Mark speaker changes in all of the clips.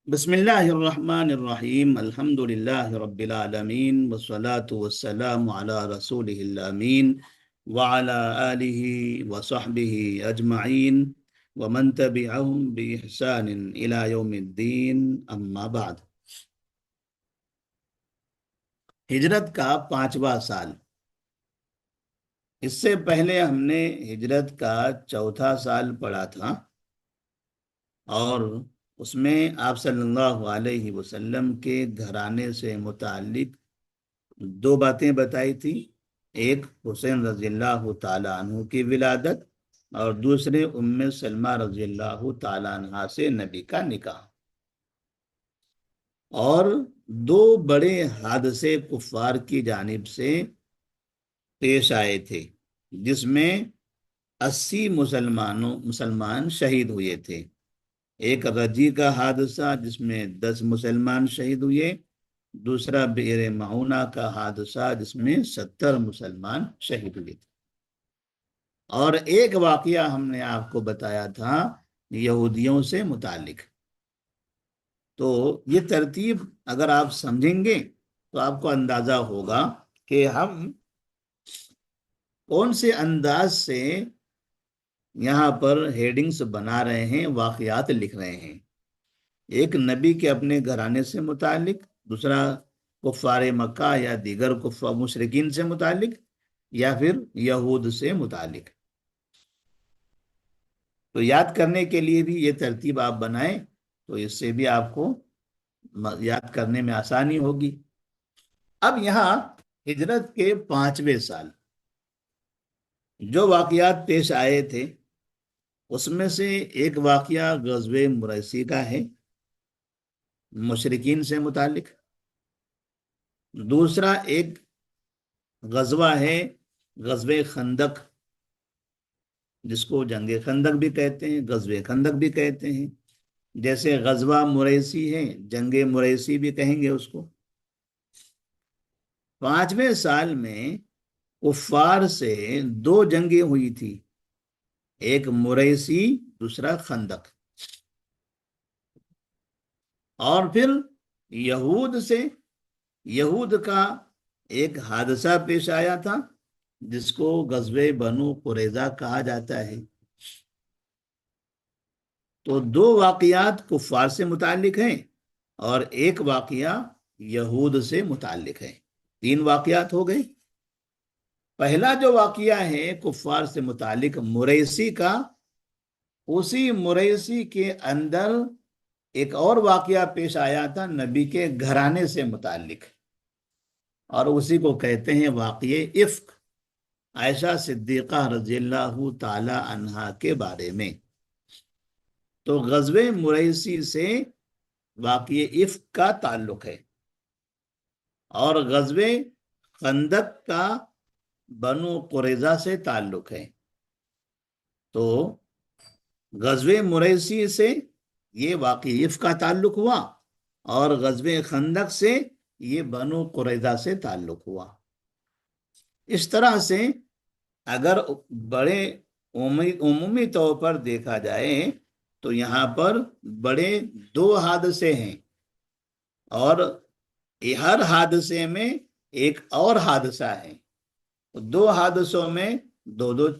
Speaker 1: بسم اللہ الرحمن الرحیم الحمد للہ رب العالمین والصلاة والسلام علی رسولہ الامین وعلی آلہ وصحبہ اجمعین ومن تبعہم بإحسان الی یوم الدین اما بعد۔ ہجرت کا 5واں سال۔ اس سے پہلے ہم نے ہجرت کا چوتھا سال پڑھا تھا، اور اس میں آپ صلی اللہ علیہ وسلم کے گھرانے سے متعلق دو باتیں بتائی تھی۔ ایک حسین رضی اللہ تعالیٰ عنہ کی ولادت، اور دوسرے ام سلمہ رضی اللہ تعالیٰ عنہ سے نبی کا نکاح۔ اور دو بڑے حادثے کفار کی جانب سے پیش آئے تھے، جس میں 80 مسلمان شہید ہوئے تھے۔ ایک رجی کا حادثہ جس میں 10 مسلمان شہید ہوئے، دوسرا بئر معونہ کا حادثہ جس میں 70 مسلمان شہید ہوئے تھے۔ اور ایک واقعہ ہم نے آپ کو بتایا تھا یہودیوں سے متعلق۔ تو یہ ترتیب اگر آپ سمجھیں گے تو آپ کو اندازہ ہوگا کہ ہم کون سے انداز سے یہاں پر ہیڈنگز بنا رہے ہیں، واقعات لکھ رہے ہیں۔ ایک نبی کے اپنے گھرانے سے متعلق، دوسرا کفار مکہ یا دیگر کفار مشرکین سے متعلق، یا پھر یہود سے متعلق۔ تو یاد کرنے کے لیے بھی یہ ترتیب آپ بنائیں تو اس سے بھی آپ کو یاد کرنے میں آسانی ہوگی۔ اب یہاں ہجرت کے 5ویں سال جو واقعات پیش آئے تھے، اس میں سے ایک واقعہ غزوہ مریسی کا ہے، مشرکین سے متعلق۔ دوسرا ایک غزوہ ہے غزوہ خندق، جس کو جنگ خندق بھی کہتے ہیں، غزوہ خندق بھی کہتے ہیں۔ جیسے غزوہ مریسی ہے، جنگ مریسی بھی کہیں گے اس کو۔ 5ویں سال میں کفار سے 2 جنگیں ہوئی تھی، ایک مریسی، دوسرا خندق۔ اور پھر یہود کا ایک حادثہ پیش آیا تھا، جس کو غزوہ بنو قریظہ کہا جاتا ہے۔ تو 2 واقعات کفار سے متعلق ہیں اور ایک واقعہ یہود سے متعلق ہے۔ 3 واقعات ہو گئے۔ پہلا جو واقعہ ہے کفار سے متعلق مریسی کا، اسی مریسی کے اندر ایک اور واقعہ پیش آیا تھا نبی کے گھرانے سے متعلق، اور اسی کو کہتے ہیں واقعہ افک، عائشہ صدیقہ رضی اللہ تعالی عنہا کے بارے میں۔ تو غزوہ مریسی سے واقعہ افک کا تعلق ہے، اور غزوہ خندق کا بنو قریظہ سے تعلق ہے۔ تو غزوہ مریسی سے یہ واقعہ افک کا تعلق ہوا، اور غزوہ خندق سے یہ بنو قریظہ سے تعلق ہوا۔ اس طرح سے اگر بڑے عمومی طور پر دیکھا جائے تو یہاں پر بڑے 2 حادثے ہیں، اور ہر حادثے میں ایک اور حادثہ ہے۔ 2 حادثوں میں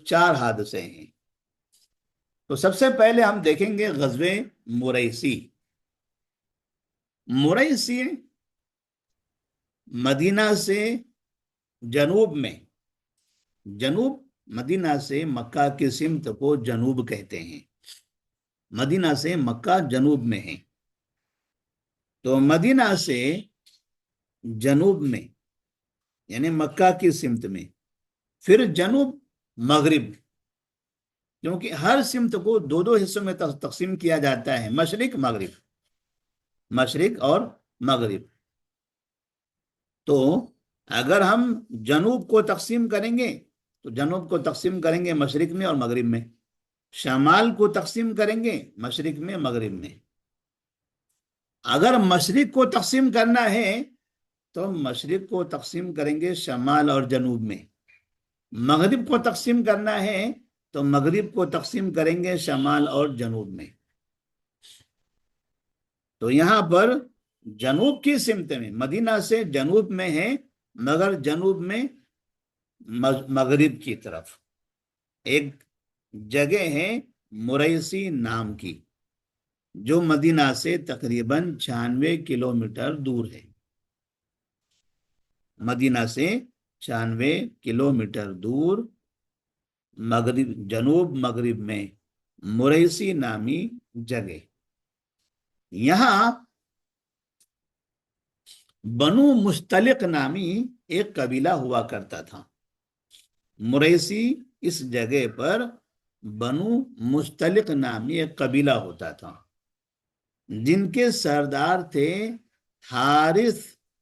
Speaker 1: 4 حادثے ہیں۔ تو سب سے پہلے ہم دیکھیں گے غزوہ مریسی۔ مریسی مدینہ سے جنوب مدینہ سے مکہ کی سمت کو جنوب کہتے ہیں۔ مدینہ سے مکہ جنوب میں ہے۔ تو مدینہ سے جنوب میں یعنی مکہ کی سمت میں، پھر جنوب مغرب، کیونکہ ہر سمت کو 2 حصوں میں تقسیم کیا جاتا ہے، مشرق اور مغرب۔ تو اگر ہم جنوب کو تقسیم کریں گے تو جنوب کو تقسیم کریں گے مشرق میں اور مغرب میں، شمال کو تقسیم کریں گے مشرق میں مغرب میں۔ اگر مشرق کو تقسیم کرنا ہے تو مشرق کو تقسیم کریں گے شمال اور جنوب میں، مغرب کو تقسیم کرنا ہے تو مغرب کو تقسیم کریں گے شمال اور جنوب میں۔ تو یہاں پر جنوب کی سمت میں، مدینہ سے جنوب میں ہے، مگر جنوب میں مغرب کی طرف ایک جگہ ہے مریسی نام کی، جو مدینہ سے تقریباً 96 کلومیٹر دور ہے۔ مدینہ سے 96 کلومیٹر دور مغرب، جنوب مغرب میں مریسی نامی جگہ، یہاں بنو مستلق نامی ایک قبیلہ ہوا کرتا تھا۔ مریسی اس جگہ پر بنو مستلق نامی ایک قبیلہ ہوتا تھا، جن کے سردار تھے حارث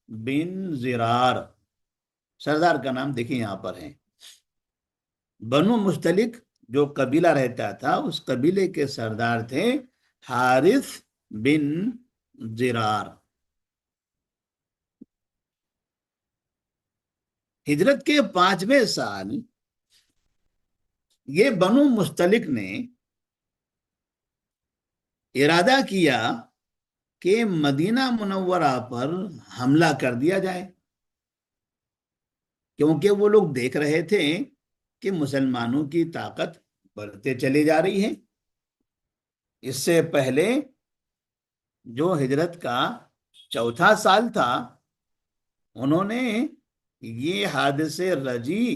Speaker 1: بن زرار۔ سردار کا نام دیکھیں یہاں پر ہے۔ بنو مستلق جو قبیلہ رہتا تھا، اس قبیلے کے سردار تھے حارث بن زرار۔ ہجرت کے 5ویں سال یہ بنو مستلق نے ارادہ کیا کہ مدینہ منورہ پر حملہ کر دیا جائے، کیونکہ وہ لوگ دیکھ رہے تھے کہ مسلمانوں کی طاقت بڑھتے چلی جا رہی ہے۔ اس سے پہلے جو ہجرت کا 4تھا سال تھا، انہوں نے یہ حادثے رجی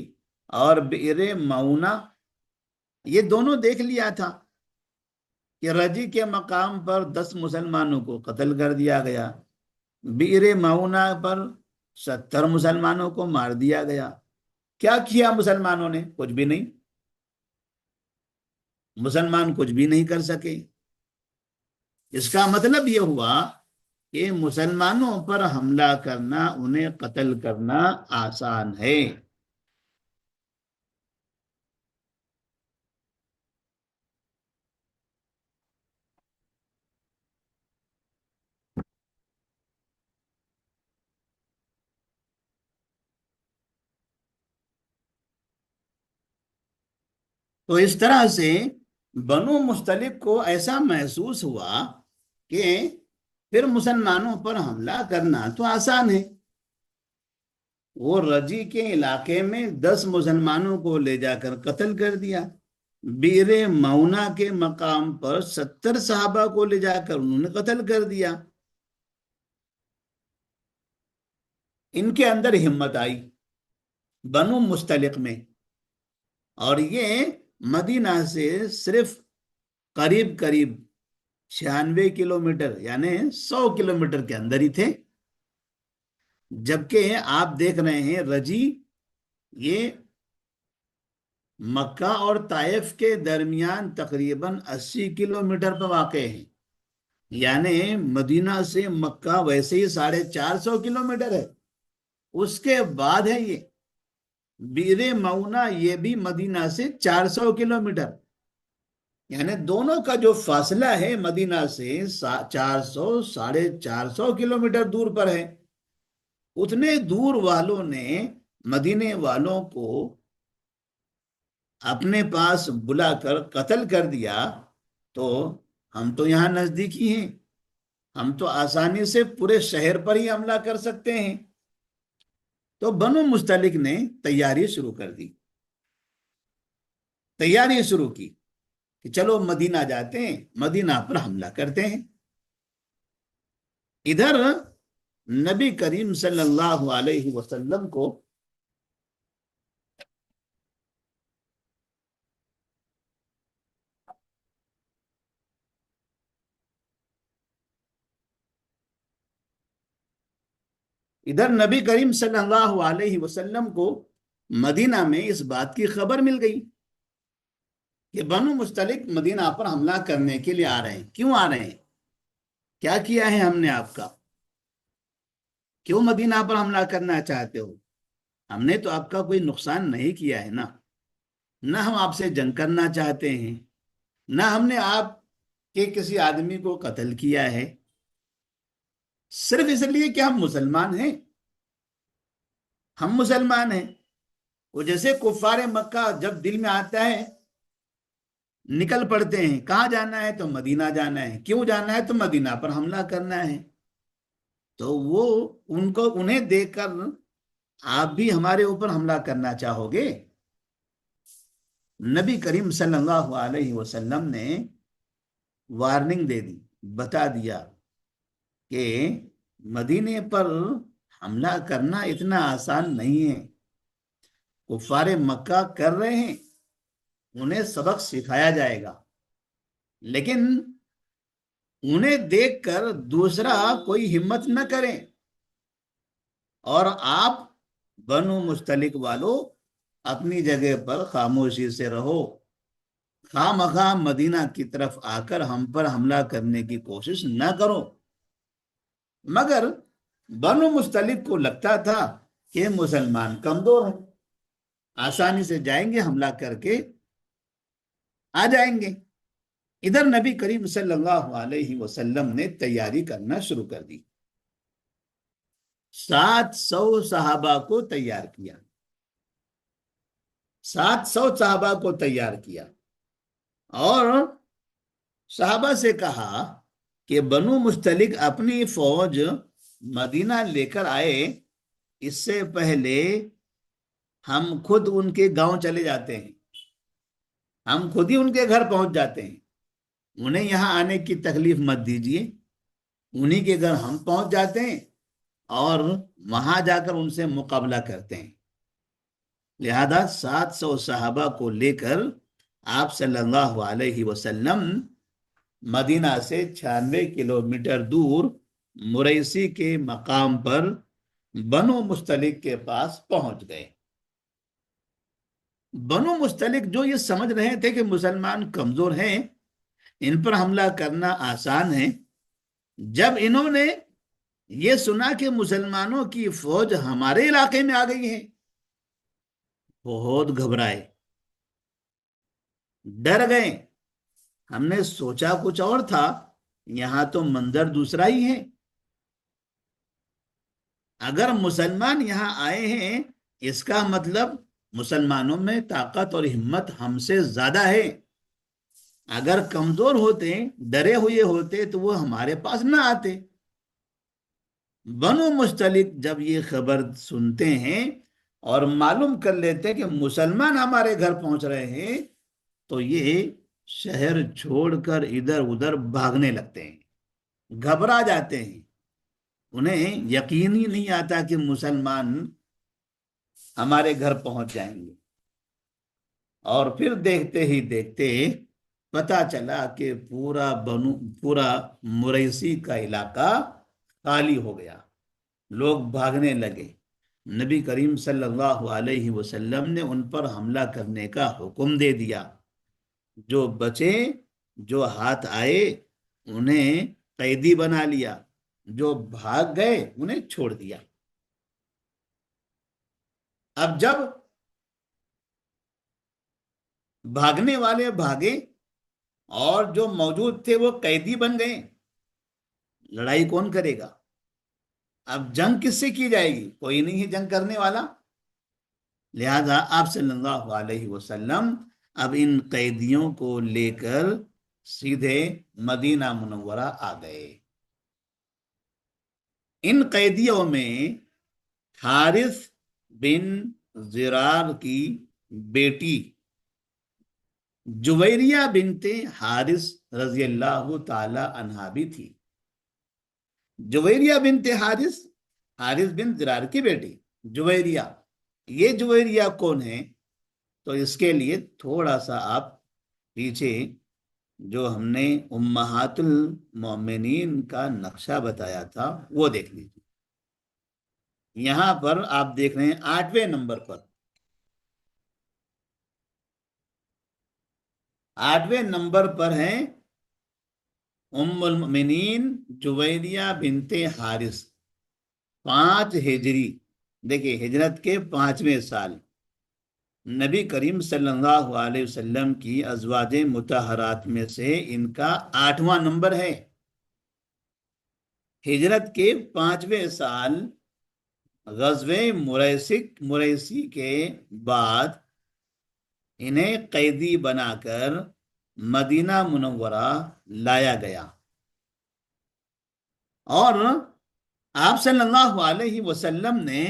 Speaker 1: اور بئر معونہ یہ دونوں دیکھ لیا تھا کہ رجی کے مقام پر 10 مسلمانوں کو قتل کر دیا گیا، بئر معونہ پر 70 مسلمانوں کو مار دیا گیا۔ کیا کیا مسلمانوں نے؟ کچھ بھی نہیں، مسلمان کچھ بھی نہیں کر سکے۔ اس کا مطلب یہ ہوا کہ مسلمانوں پر حملہ کرنا، انہیں قتل کرنا آسان ہے۔ تو اس طرح سے بنو مستلق کو ایسا محسوس ہوا کہ پھر مسلمانوں پر حملہ کرنا تو آسان ہے۔ وہ رجی کے علاقے میں 10 مسلمانوں کو لے جا کر قتل کر دیا، بئر معونہ کے مقام پر 70 صحابہ کو لے جا کر انہوں نے قتل کر دیا۔ ان کے اندر ہمت آئی بنو مستلق میں، اور یہ مدینہ سے صرف قریب 96 کلومیٹر یعنی 100 کلومیٹر کے اندر ہی تھے، جبکہ آپ دیکھ رہے ہیں رجی یہ مکہ اور طائف کے درمیان تقریباً 80 کلومیٹر پر واقع ہے، یعنی مدینہ سے مکہ ویسے ہی 450 کلومیٹر ہے، اس کے بعد ہے یہ بئر معونہ، یہ بھی مدینہ سے 400 کلومیٹر، یعنی دونوں کا جو فاصلہ ہے مدینہ سے 400 450 کلومیٹر دور پر ہے۔ اتنے دور والوں نے مدینے والوں کو اپنے پاس بلا کر قتل کر دیا، تو ہم تو یہاں نزدیکی ہیں، ہم تو آسانی سے پورے شہر پر ہی حملہ کر سکتے ہیں۔ تو بنو مستلق نے تیاری شروع کر دی، تیاری شروع کی کہ چلو مدینہ جاتے ہیں، مدینہ پر حملہ کرتے ہیں۔ ادھر نبی کریم صلی اللہ علیہ وسلم کو صلی اللہ علیہ وسلم کو مدینہ میں اس بات کی خبر مل گئی کہ بنو مستلق مدینہ پر حملہ کرنے کے لیے آ رہے ہیں۔ کیوں آ رہے ہیں؟ کیا کیا ہے ہم نے آپ کا؟ کیوں مدینہ پر حملہ کرنا چاہتے ہو؟ ہم نے تو آپ کا کوئی نقصان نہیں کیا ہے نا، نہ ہم آپ سے جنگ کرنا چاہتے ہیں، نہ ہم نے آپ کے کسی آدمی کو قتل کیا ہے، صرف اس لیے کہ ہم مسلمان ہیں۔ ہم مسلمان ہیں، وہ جیسے کفار مکہ جب دل میں آتا ہے نکل پڑتے ہیں، کہاں جانا ہے تو مدینہ جانا ہے، کیوں جانا ہے تو مدینہ پر حملہ کرنا ہے۔ تو وہ انہیں دیکھ کر آپ بھی ہمارے اوپر حملہ کرنا چاہو گے؟ نبی کریم صلی اللہ علیہ وسلم نے وارننگ دے دی، بتا دیا کہ مدینے پر حملہ کرنا اتنا آسان نہیں ہے۔ کفار مکہ کر رہے ہیں، انہیں سبق سکھایا جائے گا، لیکن انہیں دیکھ کر دوسرا کوئی ہمت نہ کریں، اور آپ بنو مستلق والو اپنی جگہ پر خاموشی سے رہو، خواہ مخواہ مدینہ کی طرف آ کر ہم پر حملہ کرنے کی کوشش نہ کرو۔ مگر بنو مستلق کو لگتا تھا کہ مسلمان کمزور ہیں، آسانی سے جائیں گے، حملہ کر کے آ جائیں گے۔ ادھر نبی کریم صلی اللہ علیہ وسلم نے تیاری کرنا شروع کر دی، 700 صحابہ کو تیار کیا، 700 صحابہ کو تیار کیا، اور صحابہ سے کہا کہ بنو مستلق اپنی فوج مدینہ لے کر آئے، اس سے پہلے ہم خود ان کے گاؤں چلے جاتے ہیں، ہم خود ہی ان کے گھر پہنچ جاتے ہیں، انہیں یہاں آنے کی تکلیف مت دیجیے، انہی کے گھر ہم پہنچ جاتے ہیں اور وہاں جا کر ان سے مقابلہ کرتے ہیں۔ لہذا 700 صحابہ کو لے کر آپ صلی اللہ علیہ وسلم مدینہ سے 96 کلومیٹر دور مریسی کے مقام پر بنو مستلق کے پاس پہنچ گئے۔ بنو مستلق جو یہ سمجھ رہے تھے کہ مسلمان کمزور ہیں، ان پر حملہ کرنا آسان ہے، جب انہوں نے یہ سنا کہ مسلمانوں کی فوج ہمارے علاقے میں آ گئی ہے، بہت گھبرائے، ڈر گئے۔ ہم نے سوچا کچھ اور تھا، یہاں تو منظر دوسرا ہی ہے، اگر مسلمان یہاں آئے ہیں اس کا مطلب مسلمانوں میں طاقت اور ہمت ہم سے زیادہ ہے، اگر کمزور ہوتے، ڈرے ہوئے ہوتے تو وہ ہمارے پاس نہ آتے۔ بنو مستلق جب یہ خبر سنتے ہیں اور معلوم کر لیتے ہیں کہ مسلمان ہمارے گھر پہنچ رہے ہیں، تو یہ شہر چھوڑ کر ادھر ادھر بھاگنے لگتے ہیں، گھبرا جاتے ہیں، انہیں یقین ہی نہیں آتا کہ مسلمان ہمارے گھر پہنچ جائیں گے۔ اور پھر دیکھتے ہی دیکھتے پتا چلا کہ پورا مریسی کا علاقہ خالی ہو گیا، لوگ بھاگنے لگے۔ نبی کریم صلی اللہ علیہ وسلم نے ان پر حملہ کرنے کا حکم دے دیا، جو بچے، جو ہاتھ آئے انہیں قیدی بنا لیا، جو بھاگ گئے انہیں چھوڑ دیا۔ اب جب بھاگنے والے بھاگے اور جو موجود تھے وہ قیدی بن گئے، لڑائی کون کرے گا؟ اب جنگ کس سے کی جائے گی؟ کوئی نہیں ہے جنگ کرنے والا۔ لہذا آپ صلی اللہ علیہ وسلم اب ان قیدیوں کو لے کر سیدھے مدینہ منورہ آ گئے۔ ان قیدیوں میں حارث بن زرار کی بیٹی جویریہ بنت حارث رضی اللہ تعالی عنہا بھی تھی۔ جویریہ بنت حارث، حارث بن زرار کی بیٹی جویریہ، یہ جویریہ کون ہے؟ تو اس کے لیے تھوڑا سا آپ پیچھے جو ہم نے امہات المومنین کا نقشہ بتایا تھا وہ دیکھ لیجیے۔ یہاں پر آپ دیکھ رہے ہیں 8ویں نمبر پر، 8ویں نمبر پر ہیں ام المؤمنین جویریہ بنت حارث، 5 ہجری، دیکھیں ہجرت کے 5ویں سال، نبی کریم صلی اللہ علیہ وسلم کی ازواج مطہرات میں سے ان کا 8واں نمبر ہے۔ ہجرت کے 5ویں سال غزوہ مریسی کے بعد انہیں قیدی بنا کر مدینہ منورہ لایا گیا، اور آپ صلی اللہ علیہ وسلم نے،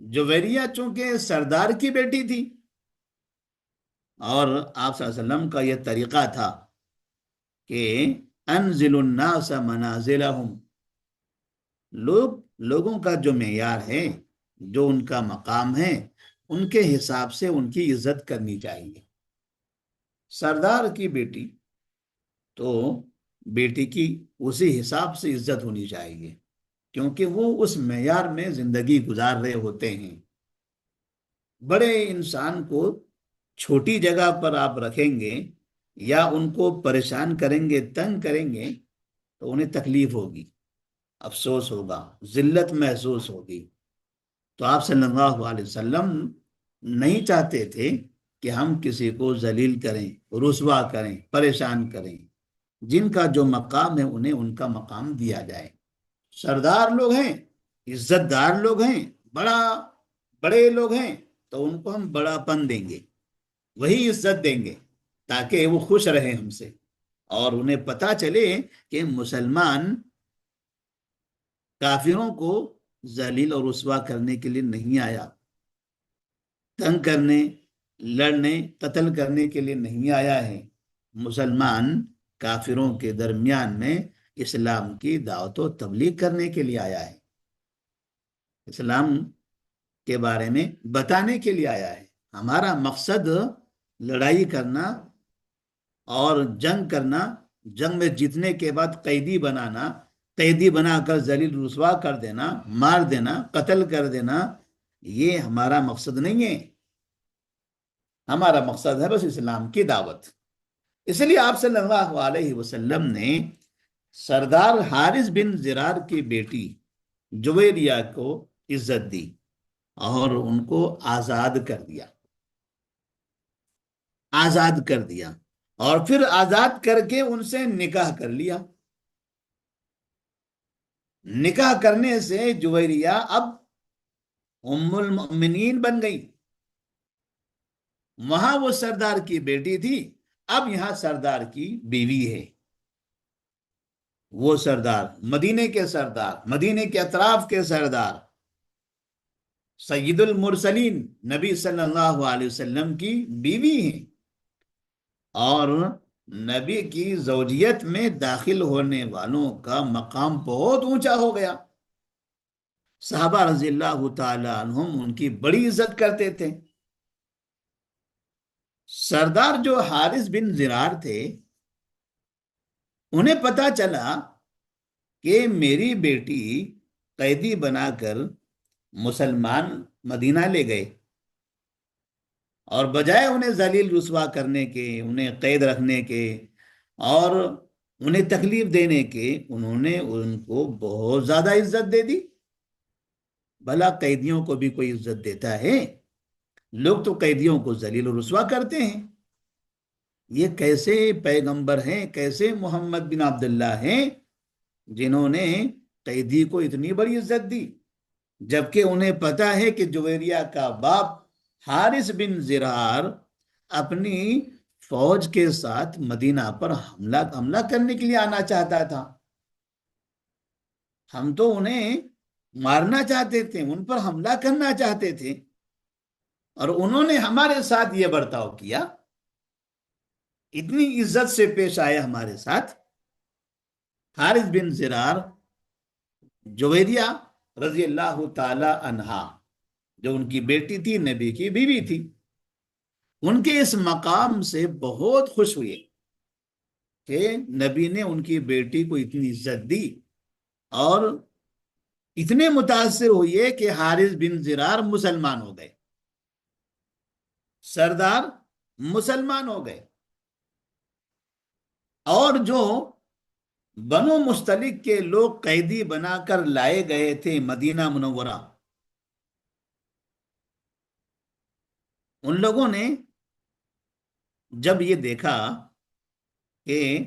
Speaker 1: جویریہ چونکہ سردار کی بیٹی تھی، اور آپ صلی اللہ علیہ وسلم کا یہ طریقہ تھا کہ انزل الناس منازلہم، لوگوں کا جو معیار ہے، جو ان کا مقام ہے، ان کے حساب سے ان کی عزت کرنی چاہیے۔ سردار کی بیٹی تو بیٹی کی اسی حساب سے عزت ہونی چاہیے، کیونکہ وہ اس معیار میں زندگی گزار رہے ہوتے ہیں۔ بڑے انسان کو چھوٹی جگہ پر آپ رکھیں گے یا ان کو پریشان کریں گے، تنگ کریں گے، تو انہیں تکلیف ہوگی، افسوس ہوگا، ذلت محسوس ہوگی۔ تو آپ صلی اللہ علیہ وسلم نہیں چاہتے تھے کہ ہم کسی کو ذلیل کریں، رسوا کریں، پریشان کریں۔ جن کا جو مقام ہے انہیں ان کا مقام دیا جائے۔ سردار لوگ ہیں، عزت دار لوگ ہیں، بڑے لوگ ہیں، تو ان کو ہم بڑا پن دیں گے، وہی عزت دیں گے، تاکہ وہ خوش رہیں ہم سے، اور انہیں پتا چلے کہ مسلمان کافروں کو ذلیل اور رسوا کرنے کے لیے نہیں آیا، تنگ کرنے، لڑنے، قتل کرنے کے لیے نہیں آیا ہے۔ مسلمان کافروں کے درمیان میں اسلام کی دعوت و تبلیغ کرنے کے لیے آیا ہے، اسلام کے بارے میں بتانے کے لیے آیا ہے۔ ہمارا مقصد لڑائی کرنا اور جنگ کرنا، جنگ میں جیتنے کے بعد قیدی بنانا، قیدی بنا کر ذلیل رسوا کر دینا، مار دینا، قتل کر دینا، یہ ہمارا مقصد نہیں ہے۔ ہمارا مقصد ہے بس اسلام کی دعوت۔ اس لیے آپ صلی اللہ علیہ وسلم نے سردار حارث بن زرار کی بیٹی جویریہ کو عزت دی اور ان کو آزاد کر دیا، اور پھر آزاد کر کے ان سے نکاح کر لیا۔ نکاح کرنے سے جویریہ اب ام المؤمنین بن گئی۔ وہاں وہ سردار کی بیٹی تھی، اب یہاں سردار کی بیوی ہے۔ وہ سردار، مدینے کے سردار، مدینے کے اطراف کے سردار، سید المرسلین نبی صلی اللہ علیہ وسلم کی بیوی ہیں، اور نبی کی زوجیت میں داخل ہونے والوں کا مقام بہت اونچا ہو گیا۔ صحابہ رضی اللہ تعالی عنہم ان کی بڑی عزت کرتے تھے۔ سردار جو حارث بن زرار تھے، انہیں پتا چلا کہ میری بیٹی قیدی بنا کر مسلمان مدینہ لے گئے، اور بجائے انہیں ذلیل رسوا کرنے کے، انہیں قید رکھنے کے اور انہیں تکلیف دینے کے، انہوں نے ان کو بہت زیادہ عزت دے دی۔ بھلا قیدیوں کو بھی کوئی عزت دیتا ہے؟ لوگ تو قیدیوں کو ذلیل و رسوا کرتے ہیں۔ یہ کیسے پیغمبر ہیں، کیسے محمد بن عبداللہ ہیں جنہوں نے قیدی کو اتنی بڑی عزت دی، جبکہ انہیں پتا ہے کہ جویریہ کا باپ حارث بن زرار اپنی فوج کے ساتھ مدینہ پر حملہ کرنے کے لیے آنا چاہتا تھا۔ ہم تو انہیں مارنا چاہتے تھے، ان پر حملہ کرنا چاہتے تھے، اور انہوں نے ہمارے ساتھ یہ برتاؤ کیا، اتنی عزت سے پیش آئے ہمارے ساتھ۔ حارث بن زرار جویریہ رضی اللہ تعالی عنہا، جو ان کی بیٹی تھی، نبی کی بیوی تھی، ان کے اس مقام سے بہت خوش ہوئے کہ نبی نے ان کی بیٹی کو اتنی عزت دی، اور اتنے متاثر ہوئے کہ حارث بن زرار مسلمان ہو گئے، سردار مسلمان ہو گئے۔ اور جو بنو مستلق کے لوگ قیدی بنا کر لائے گئے تھے مدینہ منورہ، ان لوگوں نے جب یہ دیکھا کہ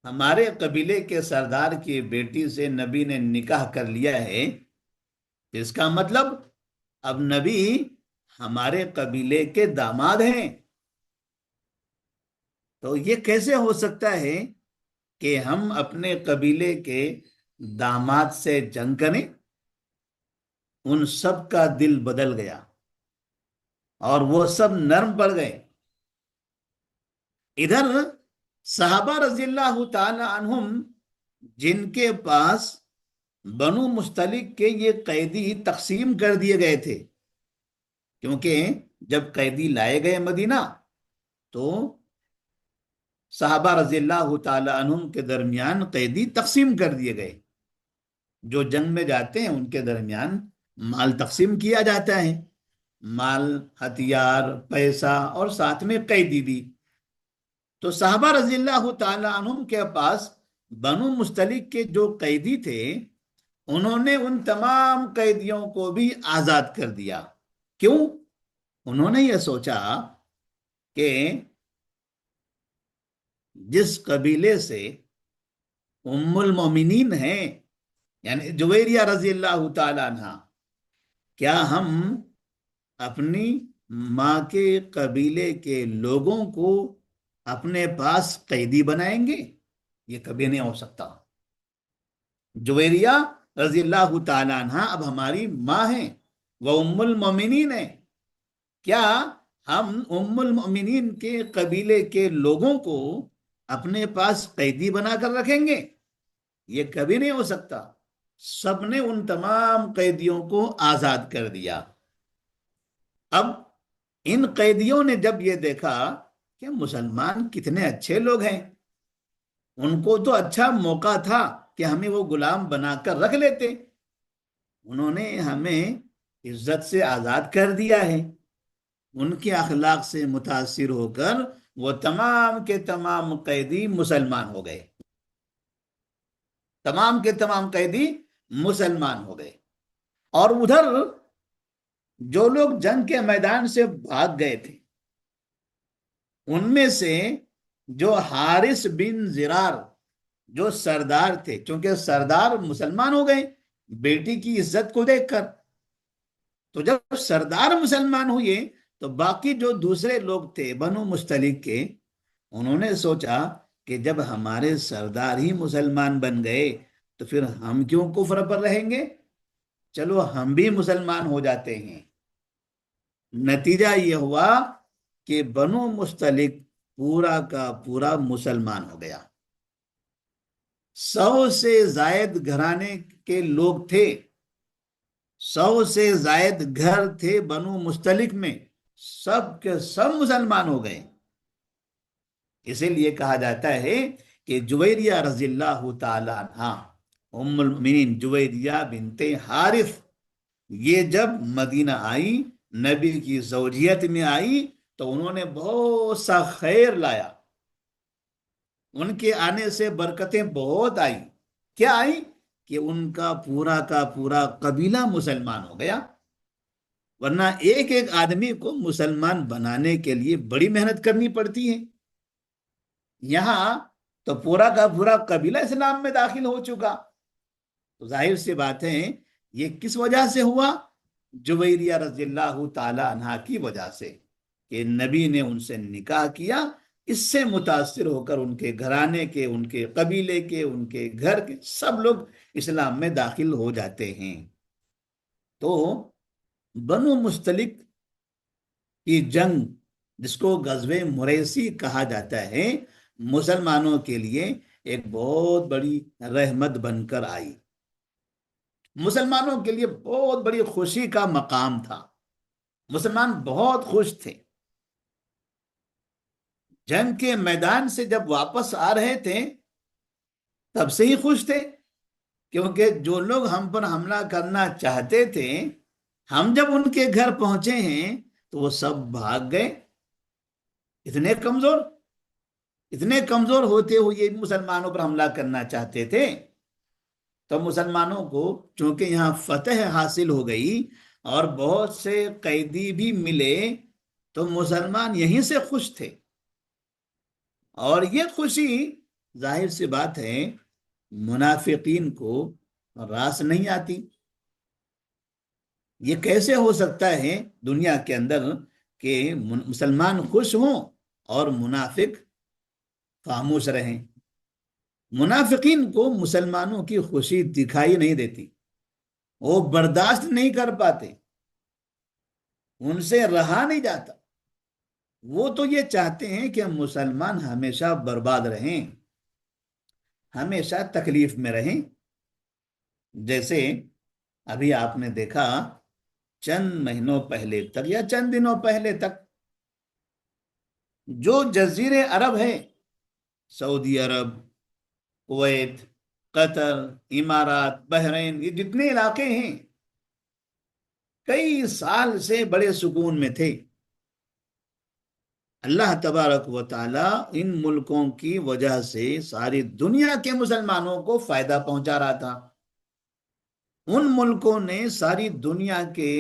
Speaker 1: ہمارے قبیلے کے سردار کی بیٹی سے نبی نے نکاح کر لیا ہے، اس کا مطلب اب نبی ہمارے قبیلے کے داماد ہیں، تو یہ کیسے ہو سکتا ہے کہ ہم اپنے قبیلے کے داماد سے جنگ کریں؟ ان سب کا دل بدل گیا اور وہ سب نرم پڑ گئے۔ ادھر صحابہ رضی اللہ تعالی عنہم، جن کے پاس بنو مستلق کے یہ قیدی تقسیم کر دیے گئے تھے، کیونکہ جب قیدی لائے گئے مدینہ تو صحابہ رضی اللہ تعالی عنہم کے درمیان قیدی تقسیم کر دیے گئے۔ جو جنگ میں جاتے ہیں ان کے درمیان مال تقسیم کیا جاتا ہے، مال، ہتھیار، پیسہ اور ساتھ میں قیدی بھی۔ تو صحابہ رضی اللہ تعالی عنہم کے پاس بنو مستلق کے جو قیدی تھے، انہوں نے ان تمام قیدیوں کو بھی آزاد کر دیا۔ کیوں؟ انہوں نے یہ سوچا کہ جس قبیلے سے ام المومنین ہیں، یعنی جویریہ رضی اللہ تعالی عنہ، کیا ہم اپنی ماں کے قبیلے کے لوگوں کو اپنے پاس قیدی بنائیں گے؟ یہ کبھی نہیں ہو سکتا۔ جویریہ رضی اللہ تعالی عنہ اب ہماری ماں ہیں، وہ ام المومنین ہیں، کیا ہم ام المومنین کے قبیلے کے لوگوں کو اپنے پاس قیدی بنا کر رکھیں گے؟ یہ کبھی نہیں ہو سکتا۔ سب نے ان تمام قیدیوں کو آزاد کر دیا۔ اب ان قیدیوں نے جب یہ دیکھا کہ مسلمان کتنے اچھے لوگ ہیں، ان کو تو اچھا موقع تھا کہ ہمیں وہ غلام بنا کر رکھ لیتے، انہوں نے ہمیں عزت سے آزاد کر دیا ہے۔ ان کے اخلاق سے متاثر ہو کر وہ تمام کے تمام قیدی مسلمان ہو گئے، تمام کے تمام قیدی مسلمان ہو گئے۔ اور ادھر جو لوگ جنگ کے میدان سے بھاگ گئے تھے، ان میں سے جو حارث بن زرار، جو سردار تھے، چونکہ سردار مسلمان ہو گئے بیٹی کی عزت کو دیکھ کر، تو جب سردار مسلمان ہوئے تو باقی جو دوسرے لوگ تھے بنو مستلق کے، انہوں نے سوچا کہ جب ہمارے سردار ہی مسلمان بن گئے تو پھر ہم کیوں کفر پر رہیں گے، چلو ہم بھی مسلمان ہو جاتے ہیں۔ نتیجہ یہ ہوا کہ بنو مستلق پورا کا پورا مسلمان ہو گیا۔ 100 سے زائد گھرانے کے لوگ تھے، 100 سے زائد گھر تھے بنو مستلق میں، سب کے سب مسلمان ہو گئے۔ اسی لیے کہا جاتا ہے کہ جویریہ رضی اللہ تعالی عنہ، ام المؤمنین جویریہ بنت حارث، یہ جب مدینہ آئی، نبی کی زوجیت میں آئی، تو انہوں نے بہت سا خیر لایا۔ ان کے آنے سے برکتیں بہت آئی۔ کیا آئی؟ کہ ان کا پورا قبیلہ مسلمان ہو گیا۔ ورنہ ایک ایک آدمی کو مسلمان بنانے کے لیے بڑی محنت کرنی پڑتی ہے، یہاں تو پورا کا پورا قبیلہ اسلام میں داخل ہو چکا۔ تو ظاہر سی بات ہے یہ کس وجہ سے ہوا؟ جویریہ رضی اللہ تعالی عنہ کی وجہ سے، کہ نبی نے ان سے نکاح کیا، اس سے متاثر ہو کر ان کے گھرانے کے، ان کے قبیلے کے، ان کے گھر کے سب لوگ اسلام میں داخل ہو جاتے ہیں۔ تو بنو مستلق کی جنگ، جس کو غزوہ مریسی کہا جاتا ہے، مسلمانوں کے لیے ایک بہت بڑی رحمت بن کر آئی، مسلمانوں کے لیے بہت بڑی خوشی کا مقام تھا، مسلمان بہت خوش تھے۔ جنگ کے میدان سے جب واپس آ رہے تھے تب سے ہی خوش تھے، کیونکہ جو لوگ ہم پر حملہ کرنا چاہتے تھے، ہم جب ان کے گھر پہنچے ہیں تو وہ سب بھاگ گئے۔ اتنے کمزور ہوتے ہوئے مسلمانوں پر حملہ کرنا چاہتے تھے، تو مسلمانوں کو چونکہ یہاں فتح حاصل ہو گئی اور بہت سے قیدی بھی ملے، تو مسلمان یہیں سے خوش تھے۔ اور یہ خوشی ظاہر سی بات ہے منافقین کو راس نہیں آتی۔ یہ کیسے ہو سکتا ہے دنیا کے اندر کہ مسلمان خوش ہوں اور منافق خاموش رہیں۔ منافقین کو مسلمانوں کی خوشی دکھائی نہیں دیتی، وہ برداشت نہیں کر پاتے، ان سے رہا نہیں جاتا۔ وہ تو یہ چاہتے ہیں کہ مسلمان ہمیشہ برباد رہیں، ہمیشہ تکلیف میں رہیں۔ جیسے ابھی آپ نے دیکھا چند مہینوں پہلے تک یا چند دنوں پہلے تک جو جزیرے عرب ہے، سعودی عرب، کویت، قطر، امارات، بحرین، یہ جتنے علاقے ہیں کئی سال سے بڑے سکون میں تھے۔ اللہ تبارک و تعالی ان ملکوں کی وجہ سے ساری دنیا کے مسلمانوں کو فائدہ پہنچا رہا تھا۔ ان ملکوں نے ساری دنیا کے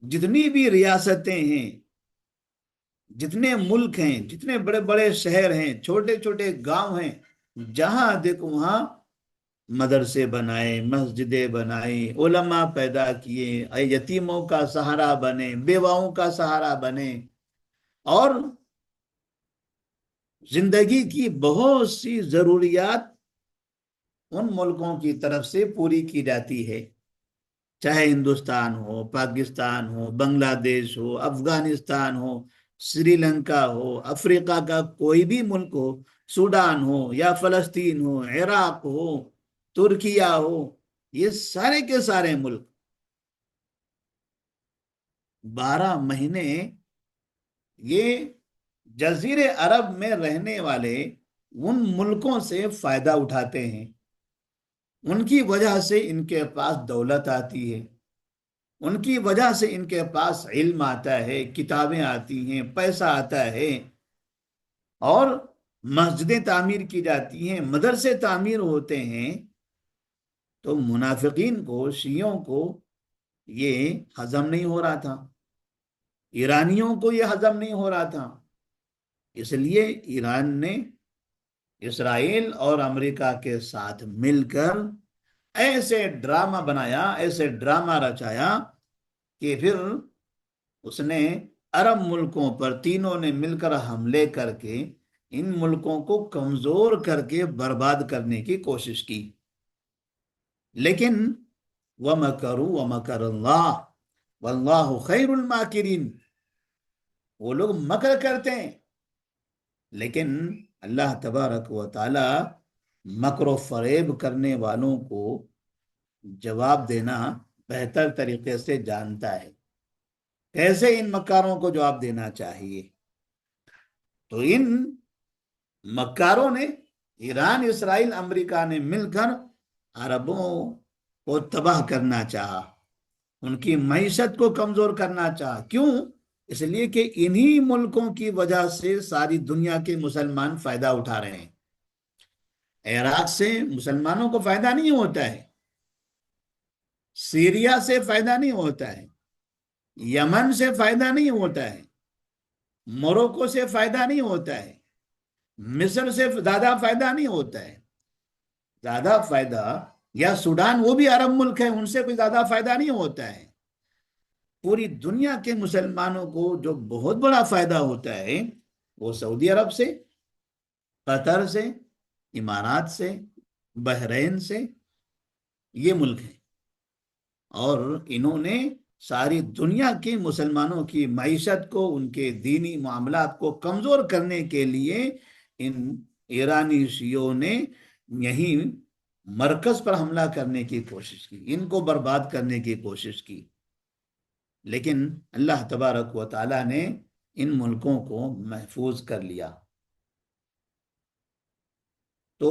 Speaker 1: جتنی بھی ریاستیں ہیں، جتنے ملک ہیں، جتنے بڑے بڑے شہر ہیں، چھوٹے چھوٹے گاؤں ہیں، جہاں دیکھو وہاں مدرسے بنائے، مسجدیں بنائی، علماء پیدا کیے، یتیموں کا سہارا بنے، بیواؤں کا سہارا بنے، اور زندگی کی بہت سی ضروریات ان ملکوں کی طرف سے پوری کی جاتی ہے، چاہے ہندوستان ہو، پاکستان ہو، بنگلہ دیش ہو، افغانستان ہو، سری لنکا ہو، افریقہ کا کوئی بھی ملک ہو، سوڈان ہو یا فلسطین ہو، عراق ہو، ترکیہ ہو، یہ سارے کے سارے ملک 12 مہینے یہ جزیرے عرب میں رہنے والے ان ملکوں سے فائدہ اٹھاتے ہیں۔ ان کی وجہ سے ان کے پاس دولت آتی ہے، ان کی وجہ سے ان کے پاس علم آتا ہے، کتابیں آتی ہیں، پیسہ آتا ہے، اور مسجدیں تعمیر کی جاتی ہیں، مدرسے تعمیر ہوتے ہیں۔ تو منافقین کو، شیعوں کو یہ ہضم نہیں ہو رہا تھا، ایرانیوں کو یہ ہضم نہیں ہو رہا تھا۔ اس لیے ایران نے اسرائیل اور امریکہ کے ساتھ مل کر ایسے ڈرامہ بنایا، ایسے ڈرامہ رچایا کہ پھر اس نے عرب ملکوں پر تینوں نے مل کر حملے کر کے ان ملکوں کو کمزور کر کے برباد کرنے کی کوشش کی۔ لیکن وَمَكَرُوا وَمَكَرَ اللَّهُ وَاللَّهُ خَيْرُ الْمَاكِرِينَ، وہ لوگ مکر کرتے ہیں، لیکن اللہ تبارک و تعالی مکر و فریب کرنے والوں کو جواب دینا بہتر طریقے سے جانتا ہے، کیسے ان مکاروں کو جواب دینا چاہیے۔ تو ان مکاروں نے، ایران، اسرائیل، امریکہ نے مل کر عربوں کو تباہ کرنا چاہا، ان کی معیشت کو کمزور کرنا چاہا۔ کیوں؟ اس لیے کہ انہی ملکوں کی وجہ سے ساری دنیا کے مسلمان فائدہ اٹھا رہے ہیں۔ عراق سے مسلمانوں کو فائدہ نہیں ہوتا ہے، سیریا سے فائدہ نہیں ہوتا ہے، یمن سے فائدہ نہیں ہوتا ہے، موروکو سے فائدہ نہیں ہوتا ہے، مصر سے زیادہ فائدہ نہیں ہوتا ہے۔ زیادہ فائدہ، یا سوڈان، وہ بھی عرب ملک ہے، ان سے کوئی زیادہ فائدہ نہیں ہوتا ہے۔ پوری دنیا کے مسلمانوں کو جو بہت بڑا فائدہ ہوتا ہے وہ سعودی عرب سے، قطر سے، امارات سے، بحرین سے، یہ ملک ہیں، اور انہوں نے ساری دنیا کے مسلمانوں کی معیشت کو، ان کے دینی معاملات کو کمزور کرنے کے لیے ان ایرانی شیعوں نے یہی مرکز پر حملہ کرنے کی کوشش کی، ان کو برباد کرنے کی کوشش کی۔ لیکن اللہ تبارک و تعالی نے ان ملکوں کو محفوظ کر لیا۔ تو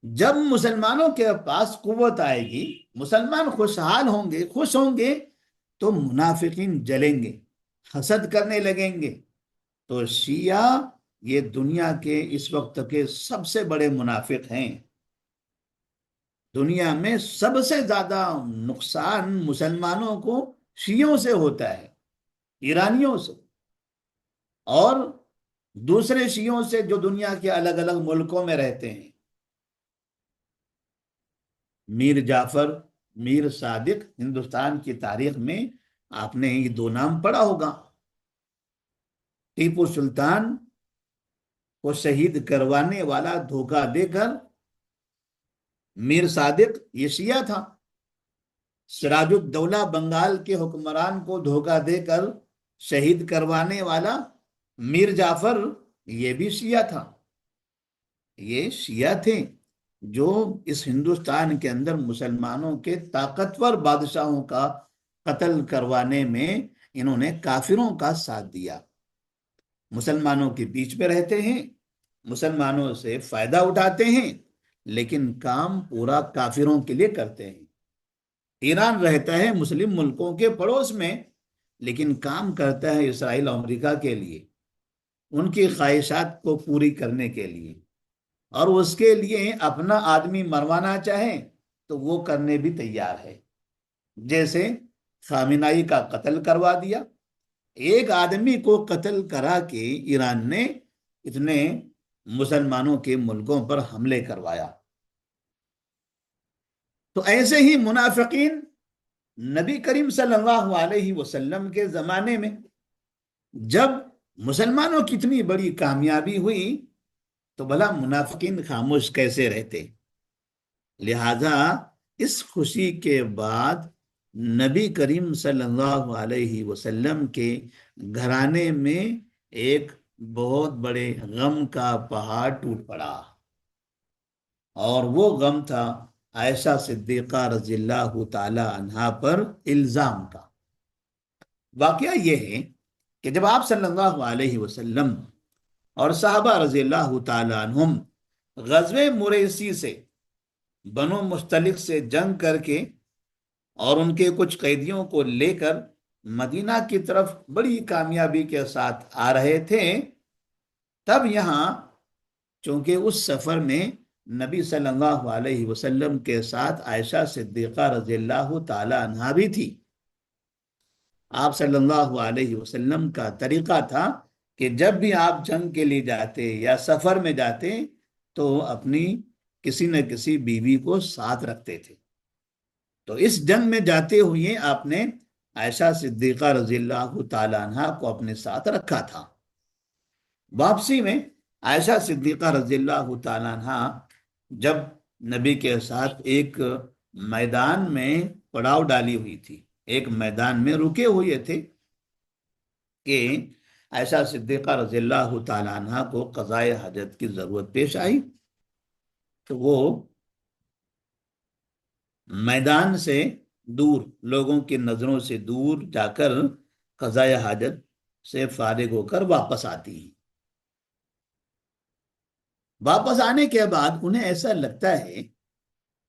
Speaker 1: جب مسلمانوں کے پاس قوت آئے گی، مسلمان خوشحال ہوں گے، خوش ہوں گے، تو منافقین جلیں گے، حسد کرنے لگیں گے۔ تو شیعہ یہ دنیا کے اس وقت کے سب سے بڑے منافق ہیں۔ دنیا میں سب سے زیادہ نقصان مسلمانوں کو شیعوں سے ہوتا ہے، ایرانیوں سے، اور دوسرے شیعوں سے جو دنیا کے الگ الگ ملکوں میں رہتے ہیں۔ میر جعفر، میر صادق، ہندوستان کی تاریخ میں آپ نے یہ 2 نام پڑھا ہوگا۔ ٹیپو سلطان کو شہید کروانے والا دھوکہ دے کر میر صادق یہ شیعہ تھا، سراج الدولہ بنگال کے حکمران کو دھوکہ دے کر شہید کروانے والا میر جعفر یہ بھی شیعہ تھا۔ یہ شیعہ تھے جو اس ہندوستان کے اندر مسلمانوں کے طاقتور بادشاہوں کا قتل کروانے میں انہوں نے کافروں کا ساتھ دیا، مسلمانوں کے بیچ میں رہتے ہیں، مسلمانوں سے فائدہ اٹھاتے ہیں، لیکن کام پورا کافروں کے لیے کرتے ہیں۔ ایران رہتا ہے مسلم ملکوں کے پڑوس میں، لیکن کام کرتا ہے اسرائیل اور امریکہ کے لیے، ان کی خواہشات کو پوری کرنے کے لیے، اور اس کے لیے اپنا آدمی مروانا چاہیں تو وہ کرنے بھی تیار ہے۔ جیسے خامنائی کا قتل کروا دیا، ایک آدمی کو قتل کرا کے ایران نے اتنے مسلمانوں کے ملکوں پر حملے کروایا۔ تو ایسے ہی منافقین نبی کریم صلی اللہ علیہ وسلم کے زمانے میں جب مسلمانوں کی اتنی بڑی کامیابی ہوئی تو بھلا منافقین خاموش کیسے رہتے؟ لہذا اس خوشی کے بعد نبی کریم صلی اللہ علیہ وسلم کے گھرانے میں ایک بہت بڑے غم کا پہاڑ ٹوٹ پڑا، اور وہ غم تھا عائشہ صدیقہ رضی اللہ تعالی عنہا پر الزام کا۔ واقعہ یہ ہے کہ جب آپ صلی اللہ علیہ وسلم اور صحابہ رضی اللہ تعالی عنہم غزوہ مریسی سے، بنو مستلق سے جنگ کر کے اور ان کے کچھ قیدیوں کو لے کر مدینہ کی طرف بڑی کامیابی کے ساتھ آ رہے تھے، تب یہاں چونکہ اس سفر میں نبی صلی اللہ علیہ وسلم کے ساتھ عائشہ صدیقہ رضی اللہ تعالی عنہا بھی تھی۔ آپ صلی اللہ علیہ وسلم کا طریقہ تھا کہ جب بھی آپ جنگ کے لیے جاتے یا سفر میں جاتے تو اپنی کسی نہ کسی بیوی کو ساتھ رکھتے تھے۔ تو اس جنگ میں جاتے ہوئے آپ نے عائشہ صدیقہ رضی اللہ تعالی عنہا کو اپنے ساتھ رکھا تھا۔ واپسی میں عائشہ صدیقہ رضی اللہ تعالی عنہا جب نبی کے ساتھ ایک میدان میں پڑاؤ ڈالی ہوئی تھی، ایک میدان میں رکے ہوئے تھے کہ عائشہ صدیقہ رضی اللہ تعالی عنہا کو قضائے حاجت کی ضرورت پیش آئی، تو وہ میدان سے دور، لوگوں کی نظروں سے دور جا کر قضائے حاجت سے فارغ ہو کر واپس آتی ہیں۔ واپس آنے کے بعد انہیں ایسا لگتا ہے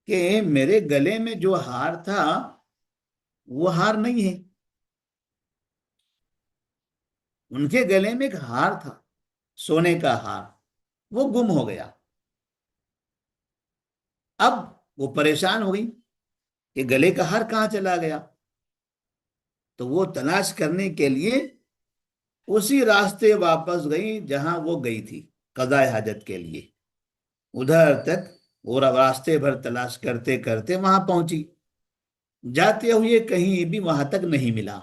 Speaker 1: کہ میرے گلے میں جو ہار تھا وہ ہار نہیں ہے، ان کے گلے میں ایک ہار تھا، سونے کا ہار، وہ گم ہو گیا۔ اب وہ پریشان ہو گئی کہ گلے کا ہار کہاں چلا گیا، تو وہ تلاش کرنے کے لیے اسی راستے واپس گئی جہاں وہ گئی تھی قضائے حاجت کے لیے۔ ادھر تک وہ راستے بھر تلاش کرتے کرتے وہاں پہنچی، جاتے ہوئے کہیں بھی وہاں تک نہیں ملا،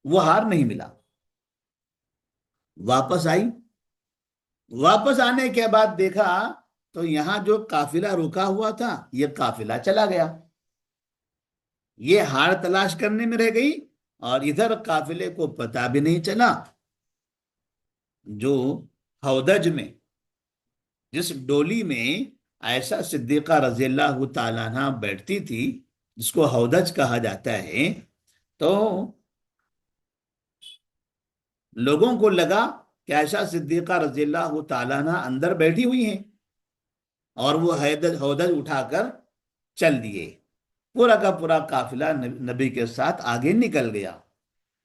Speaker 1: وہ ہار نہیں ملا۔ واپس آئی، واپس آنے کے بعد دیکھا تو یہاں جو قافلہ رکا ہوا تھا یہ قافلہ چلا گیا، یہ ہار تلاش کرنے میں رہ گئی، اور ادھر قافلے کو پتہ بھی نہیں چلا۔ جو ہودج میں، جس ڈولی میں عائشہ صدیقہ رضی اللہ تعالیٰ عنہ بیٹھتی تھی، جس کو ہودج کہا جاتا ہے، تو لوگوں کو لگا کہ عائشہ صدیقہ رضی اللہ تعالیٰ عنہ اندر بیٹھی ہوئی ہیں، اور وہ ہودج اٹھا کر چل دیے۔ پورا کا پورا قافلہ نبی کے ساتھ آگے نکل گیا،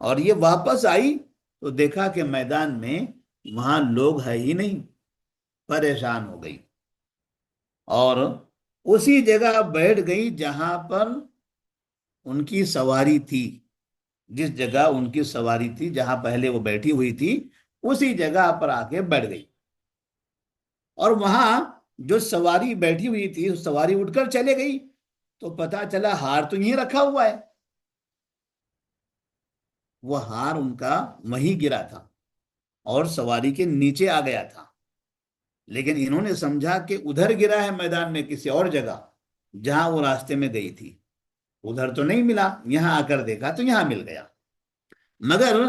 Speaker 1: اور یہ واپس آئی تو دیکھا کہ میدان میں وہاں لوگ ہے ہی نہیں، پریشان ہو گئی، اور اسی جگہ بیٹھ گئی جہاں پر ان کی سواری تھی، جس جگہ ان کی سواری تھی، جہاں پہلے وہ بیٹھی ہوئی تھی، اسی جگہ پر آ کے بیٹھ گئی، اور وہاں جو سواری بیٹھی ہوئی تھی سواری اٹھ کر چلے گئی، تو پتا چلا ہار تو یہیں رکھا ہوا ہے، وہ ہار ان کا وہیں گرا تھا اور سواری کے نیچے آ گیا تھا۔ لیکن انہوں نے سمجھا کہ ادھر گرا ہے میدان میں کسی اور جگہ جہاں وہ راستے میں گئی تھی، ادھر تو نہیں ملا، یہاں آ کر دیکھا تو یہاں مل گیا، مگر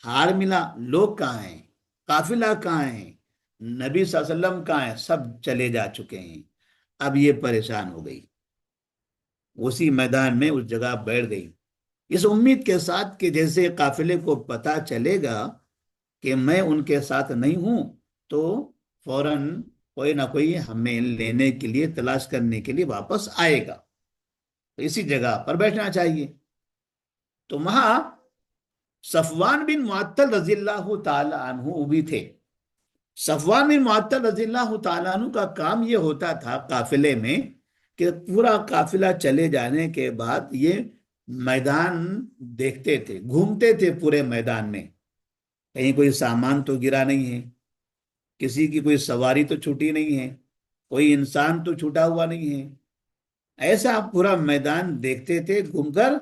Speaker 1: ہار ملا۔ لوگ کہاں ہیں، قافلہ کہاں ہیں، نبی صلی اللہ علیہ وسلم کہاں ہیں، سب چلے جا چکے ہیں۔ اب یہ پریشان ہو گئی، اسی میدان میں اس جگہ بیٹھ گئی، اس امید کے ساتھ کہ جیسے قافلے کو پتا چلے گا کہ میں ان کے ساتھ نہیں ہوں تو فوراً کوئی نہ کوئی ہمیں لینے کے لیے، تلاش کرنے کے لیے واپس آئے گا، تو اسی جگہ پر بیٹھنا چاہیے۔ تو وہاں صفوان بن معطل رضی اللہ تعالی عنہ بھی تھے۔ صفوان بن معطل رضی اللہ تعالیٰ عنہ کا کام یہ ہوتا تھا قافلے میں کہ پورا قافلہ چلے جانے کے بعد یہ میدان دیکھتے تھے، گھومتے تھے پورے میدان میں، کہیں کوئی سامان تو گرا نہیں ہے، کسی کی کوئی سواری تو چھوٹی نہیں ہے، کوئی انسان تو چھوٹا ہوا نہیں ہے۔ ایسا پورا میدان دیکھتے تھے گھوم کر،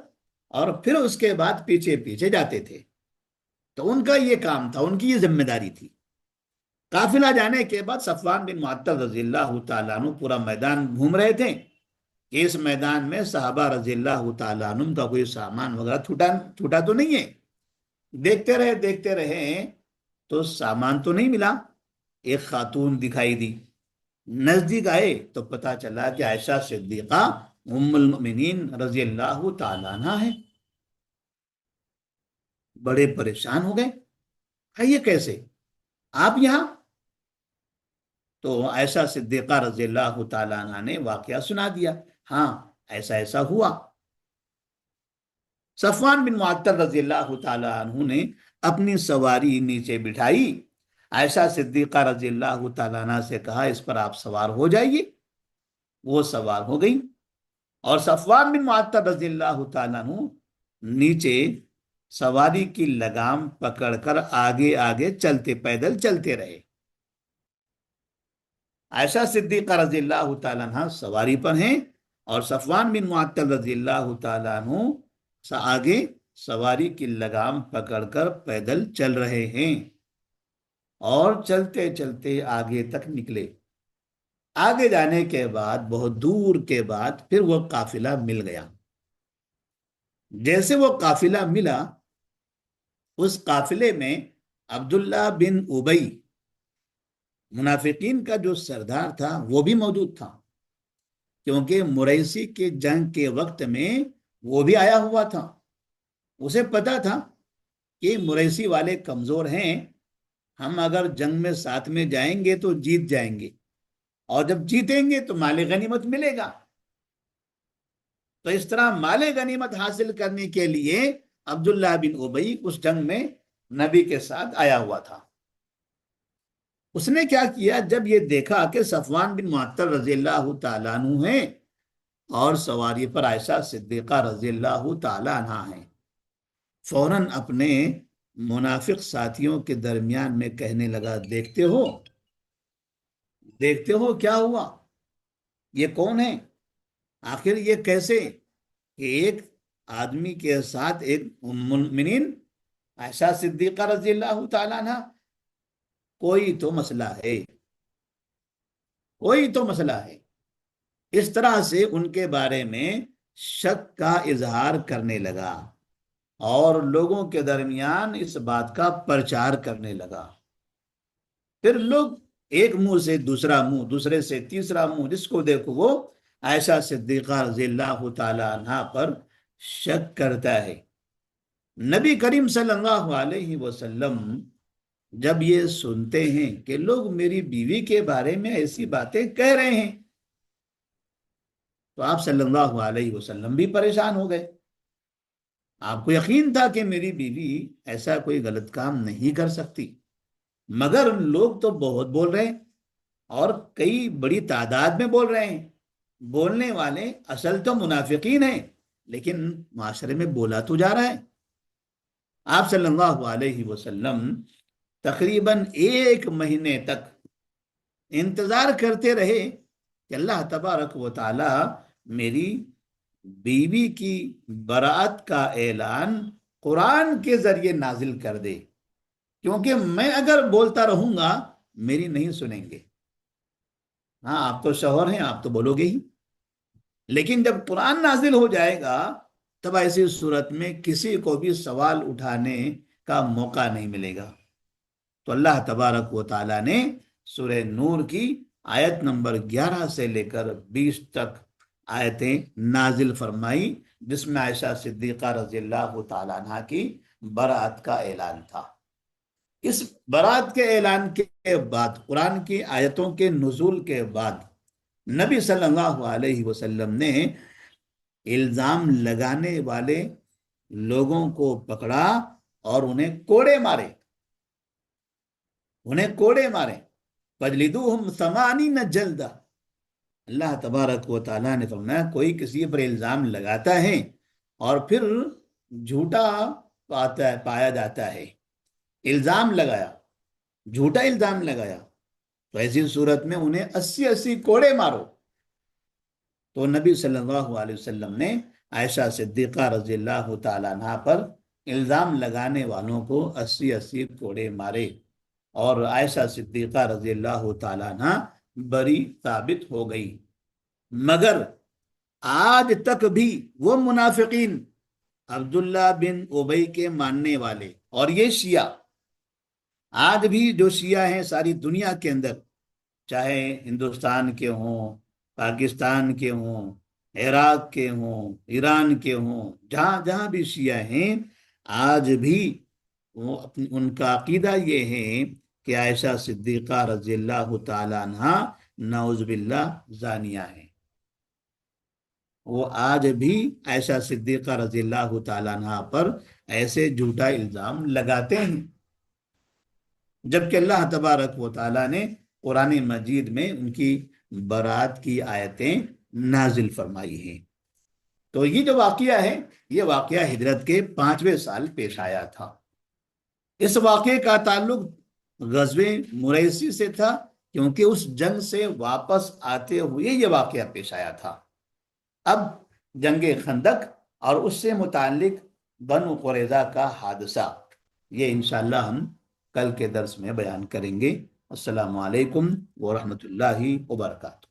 Speaker 1: اور پھر اس کے بعد پیچھے پیچھے جاتے تھے۔ تو ان کا یہ کام تھا، ان کی یہ ذمہ داری تھی۔ قافلہ جانے کے بعد صفوان بن معطل رضی اللہ تعالیٰ عنہ پورا میدان گھوم رہے تھے کہ اس میدان میں صحابہ رضی اللہ تعالیٰ عنہ کا کوئی سامان وغیرہ چھوٹا تو نہیں ہے۔ دیکھتے رہے تو سامان تو نہیں ملا۔ ایک خاتون دکھائی دی، نزدیک آئے تو پتا چلا کہ عائشہ صدیقہ ام المؤمنین رضی اللہ تعالیٰ عنہ ہے۔ بڑے پریشان ہو گئے، یہ کیسے آپ یہاں؟ تو عائشہ صدیقہ رضی اللہ تعالیٰ عنہ نے واقعہ سنا دیا، ہاں ایسا ایسا ہوا۔ صفوان بن معطل رضی اللہ تعالیٰ عنہ نے اپنی سواری نیچے بٹھائی، عائشہ صدیقہ رضی اللہ تعالیٰ عنہ سے کہا اس پر آپ سوار ہو جائیے۔ وہ سوار ہو گئی، اور صفوان بن معطل رضی اللہ تعالیٰ عنہ نیچے سواری کی لگام پکڑ کر آگے آگے پیدل چلتے رہے۔ عائشہ صدیقہ رضی اللہ تعالیٰ عنہ سواری پر ہیں، اور صفوان بن معطل رضی اللہ تعالیٰ عنہ آگے سواری کی لگام پکڑ کر پیدل چل رہے ہیں، اور چلتے چلتے آگے تک نکلے۔ آگے جانے کے بعد بہت دور کے بعد پھر وہ قافلہ مل گیا۔ جیسے وہ قافلہ ملا، اس قافلے میں عبداللہ بن ابی، منافقین کا جو سردار تھا، وہ بھی موجود تھا، کیونکہ مریسی کے جنگ کے وقت میں وہ بھی آیا ہوا تھا۔ اسے پتا تھا کہ مریسی والے کمزور ہیں، ہم اگر جنگ میں ساتھ میں جائیں گے تو جیت جائیں گے، اور جب جیتیں گے تو مال غنیمت ملے گا۔ تو اس طرح مال غنیمت حاصل کرنے کے لیے عبداللہ بن ابی اس جنگ میں نبی کے ساتھ آیا ہوا تھا۔ اس نے کیا کیا، جب یہ دیکھا کہ صفوان بن معطل رضی اللہ تعالیٰ عنہ ہیں اور سواری پر عائشہ صدیقہ رضی اللہ تعالیٰ عنہ ہیں، فوراً اپنے منافق ساتھیوں کے درمیان میں کہنے لگا، دیکھتے ہو کیا ہوا، یہ کون ہے، آخر یہ کیسے کہ ایک آدمی کے ساتھ ایک ام المؤمنین عائشہ صدیقہ رضی اللہ تعالیٰ عنہ، کوئی تو مسئلہ ہے، کوئی تو مسئلہ ہے۔ اس طرح سے ان کے بارے میں شک کا اظہار کرنے لگا، اور لوگوں کے درمیان اس بات کا پرچار کرنے لگا۔ پھر لوگ ایک منہ سے دوسرا منہ، دوسرے سے تیسرا منہ، جس کو دیکھو وہ عائشہ صدیقہ رضی اللہ تعالی عنہا پر شک کرتا ہے۔ نبی کریم صلی اللہ علیہ وسلم جب یہ سنتے ہیں کہ لوگ میری بیوی کے بارے میں ایسی باتیں کہہ رہے ہیں، تو آپ صلی اللہ علیہ وسلم بھی پریشان ہو گئے۔ آپ کو یقین تھا کہ میری بیوی ایسا کوئی غلط کام نہیں کر سکتی، مگر لوگ تو بہت بول رہے ہیں، اور کئی بڑی تعداد میں بول رہے ہیں۔ بولنے والے اصل تو منافقین ہیں، لیکن معاشرے میں بولا تو جا رہا ہے۔ آپ صلی اللہ علیہ وسلم تقریباً 1 مہینے تک انتظار کرتے رہے کہ اللہ تبارک و تعالی میری بیوی کی برات کا اعلان قرآن کے ذریعے نازل کر دے، کیونکہ میں اگر بولتا رہوں گا میری نہیں سنیں گے، ہاں آپ تو شوہر ہیں، آپ تو بولو گے ہی، لیکن جب قرآن نازل ہو جائے گا تب ایسی صورت میں کسی کو بھی سوال اٹھانے کا موقع نہیں ملے گا۔ تو اللہ تبارک و تعالیٰ نے سورہ نور کی آیت نمبر 11 سے لے کر 20 تک آیتیں نازل فرمائی، جس میں عائشہ صدیقہ رضی اللہ تعالیٰ عنہ کی برات کا اعلان تھا۔ اس برات کے اعلان کے بعد، قرآن کی آیتوں کے نزول کے بعد، نبی صلی اللہ علیہ وسلم نے الزام لگانے والے لوگوں کو پکڑا اور انہیں کوڑے مارے، فَجْلِدُوهُمْ 80 جلدہ۔ اللہ تبارک و تعالیٰ نے فرمایا کوئی کسی پر الزام لگاتا ہے اور پھر جھوٹا پایا جاتا ہے، الزام لگایا، جھوٹا الزام لگایا، تو ایسی صورت میں انہیں 80 کوڑے مارو۔ تو نبی صلی اللہ علیہ وسلم نے عائشہ صدیقہ رضی اللہ تعالیٰ عنہ پر الزام لگانے والوں کو 80 کوڑے مارے، اور عائشہ صدیقہ رضی اللہ تعالیٰ عنہ بری ثابت ہو گئی۔ مگر آج تک بھی وہ منافقین، عبداللہ بن ابی کے ماننے والے اور یہ شیعہ، آج بھی جو شیعہ ہیں ساری دنیا کے اندر، چاہے ہندوستان کے ہوں، پاکستان کے ہوں، عراق کے ہوں، ایران کے ہوں، جہاں جہاں بھی شیعہ ہیں، آج بھی ان کا عقیدہ یہ ہے کہ عائشہ صدیقہ رضی اللہ تعالی عنہ نعوذ باللہ زانیہ ہیں۔ وہ آج بھی عائشہ صدیقہ رضی اللہ تعالی عنہ پر ایسے جھوٹا الزام لگاتے ہیں، جبکہ اللہ تبارک و تعالیٰ نے قرآن مجید میں ان کی برات کی آیتیں نازل فرمائی ہیں۔ تو یہ جو واقعہ ہے، یہ واقعہ ہجرت کے 5ویں سال پیش آیا تھا۔ اس واقعے کا تعلق غزوہ مریسی سے تھا، کیونکہ اس جنگ سے واپس آتے ہوئے یہ واقعہ پیش آیا تھا۔ اب جنگ خندق اور اس سے متعلق بنو قریظہ کا حادثہ، یہ انشاءاللہ ہم کل کے درس میں بیان کریں گے۔ السلام علیکم ورحمۃ اللہ وبرکاتہ۔